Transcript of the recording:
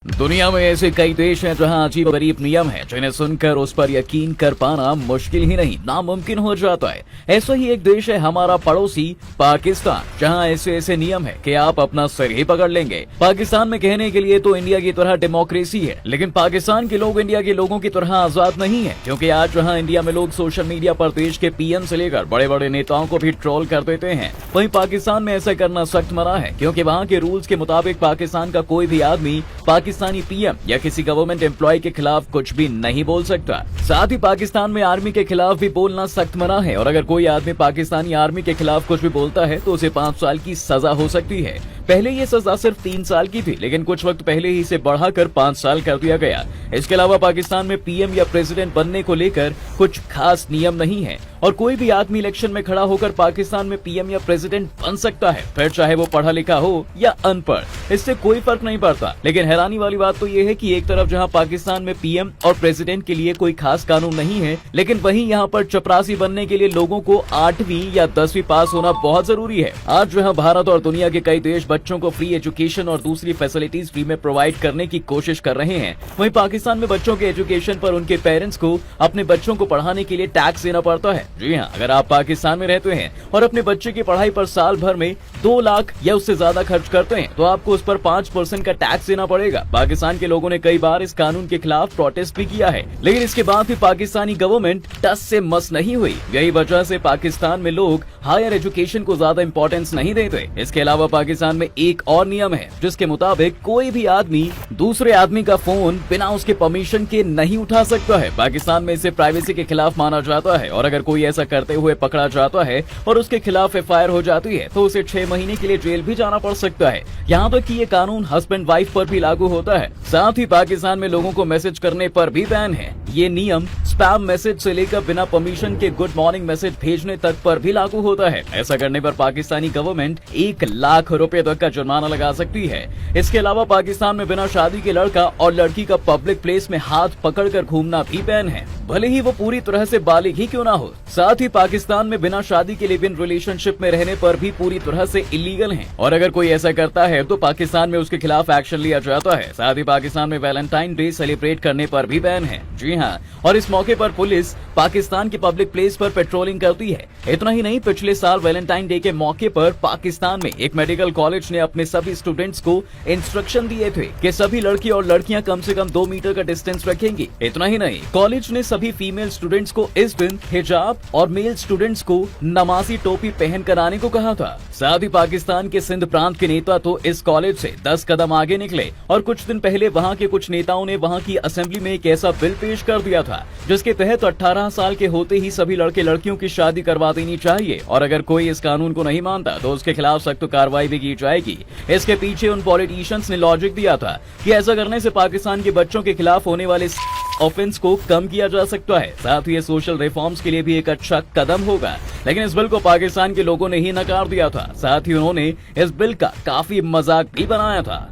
दुनिया में ऐसे कई देश हैं जहां अजीब-गरीब नियम है जिन्हें सुनकर उस पर यकीन कर पाना मुश्किल ही नहीं नामुमकिन हो जाता है। ऐसा ही एक देश है हमारा पड़ोसी पाकिस्तान, जहां ऐसे ऐसे नियम है कि आप अपना सिर ही पकड़ लेंगे। पाकिस्तान में कहने के लिए तो इंडिया की तरह डेमोक्रेसी है, लेकिन पाकिस्तान के लोग इंडिया के लोगों की तरह आजाद नहीं है, क्योंकि आज जहाँ इंडिया में लोग सोशल मीडिया पर देश के पीएम से लेकर बड़े बड़े नेताओं को भी ट्रोल कर देते हैं, वहीं पाकिस्तान में ऐसा करना सख्त मना है, क्योंकि वहाँ के रूल्स के मुताबिक पाकिस्तान का कोई भी आदमी पाकिस्तानी पीएम या किसी गवर्नमेंट एम्प्लॉय के खिलाफ कुछ भी नहीं बोल सकता। साथ ही पाकिस्तान में आर्मी के खिलाफ भी बोलना सख्त मना है, और अगर कोई आदमी पाकिस्तानी आर्मी के खिलाफ कुछ भी बोलता है तो उसे 5 साल की सजा हो सकती है। पहले ये सजा सिर्फ 3 साल की थी, लेकिन कुछ वक्त पहले ही इसे बढ़ाकर 5 साल कर दिया गया। इसके अलावा पाकिस्तान में पीएम या प्रेसिडेंट बनने को लेकर कुछ खास नियम नहीं है, और कोई भी आदमी इलेक्शन में खड़ा होकर पाकिस्तान में पीएम या प्रेसिडेंट बन सकता है, फिर चाहे वो पढ़ा लिखा हो या अनपढ़, इससे कोई फर्क नहीं पड़ता। लेकिन हैरानी वाली बात तो ये है कि एक तरफ जहां पाकिस्तान में पीएम और प्रेसिडेंट के लिए कोई खास कानून नहीं है, लेकिन वहीं यहां पर चपरासी बनने के लिए लोगों को 8वीं या 10वीं पास होना बहुत जरूरी है। आज जहां भारत और दुनिया के कई देश बच्चों को फ्री एजुकेशन और दूसरी फैसिलिटीज फ्री में प्रोवाइड करने की कोशिश कर रहे हैं, वहीं पाकिस्तान में बच्चों के एजुकेशन पर उनके पेरेंट्स को अपने बच्चों को पढ़ाने के लिए टैक्स देना पड़ता है। जी हाँ, अगर आप पाकिस्तान में रहते हैं और अपने बच्चे की पढ़ाई पर साल भर में 2 लाख या उससे ज्यादा खर्च करते हैं, तो आपको उस पर 5% का टैक्स देना पड़ेगा। पाकिस्तान के लोगों ने कई बार इस कानून के खिलाफ प्रोटेस्ट भी किया है, लेकिन इसके बाद भी पाकिस्तानी गवर्नमेंट टस से मस नहीं हुई। यही वजह से पाकिस्तान में लोग हायर एजुकेशन को ज्यादा इंपॉर्टेंस नहीं देते। इसके अलावा पाकिस्तान में एक और नियम है, जिसके मुताबिक कोई भी आदमी दूसरे आदमी का फोन बिना उसके परमिशन के नहीं उठा सकता है। पाकिस्तान में इसे प्राइवेसी के खिलाफ माना जाता है, और अगर कोई ऐसा करते हुए पकड़ा जाता है और उसके खिलाफ एफआईआर हो जाती है तो उसे 6 महीने के लिए जेल भी जाना पड़ सकता है। यहाँ तक कि ये कानून हस्बैंड वाइफ पर भी लागू होता है। साथ ही पाकिस्तान में लोगों को मैसेज करने पर भी बैन है। ये नियम स्पैम मैसेज से लेकर बिना परमिशन के गुड मॉर्निंग मैसेज भेजने तक पर भी लागू होता है। ऐसा करने पर पाकिस्तानी गवर्नमेंट 1 लाख रुपए तक का जुर्माना लगा सकती है। इसके अलावा पाकिस्तान में बिना शादी के लड़का और लड़की का पब्लिक प्लेस में हाथ पकड़कर घूमना भी बैन है, भले ही वो पूरी तरह से बालिग ही क्यों ना हो। साथ ही पाकिस्तान में बिना शादी के लिव इन रिलेशनशिप में रहने पर भी पूरी तरह से इलीगल है, और अगर कोई ऐसा करता है तो पाकिस्तान में उसके खिलाफ एक्शन लिया जाता है। साथ ही पाकिस्तान में वैलेंटाइन डे सेलिब्रेट करने पर भी बैन है। जी हाँ, और इस मौके पर पुलिस पाकिस्तान के पब्लिक प्लेस पर पेट्रोलिंग करती है। इतना ही नहीं, पिछले साल वैलेंटाइन डे के मौके पर पाकिस्तान में एक मेडिकल कॉलेज ने अपने सभी स्टूडेंट्स को इंस्ट्रक्शन दिए थे कि सभी लड़की और लड़कियां कम से कम 2 मीटर का डिस्टेंस रखेंगी। इतना ही नहीं, कॉलेज ने सभी फीमेल स्टूडेंट्स को इस दिन हिजाब और मेल स्टूडेंट्स को नमाजी टोपी पहन कर आने को कहा था। साथ ही पाकिस्तान के सिंध प्रांत के नेता तो इस कॉलेज से 10 कदम आगे निकले, और कुछ दिन पहले वहां के कुछ नेताओं ने वहां की असेंबली में एक ऐसा बिल पेश कर दिया था जिसके तहत 18 साल के होते ही सभी लड़के लड़कियों की शादी करवा देनी चाहिए, और अगर कोई इस कानून को नहीं मानता तो उसके खिलाफ सख्त कार्रवाई भी की जाएगी। इसके पीछे उन पॉलिटिशियंस ने लॉजिक दिया था कि ऐसा करने से पाकिस्तान के बच्चों के खिलाफ होने वाले ऑफेंस को कम किया जा सकता है। साथ ही ये सोशल रिफॉर्म्स के लिए भी एक अच्छा कदम होगा, लेकिन इस बिल को पाकिस्तान के लोगों ने ही नकार दिया था। साथ ही उन्होंने इस बिल का काफी मजाक भी बनाया था।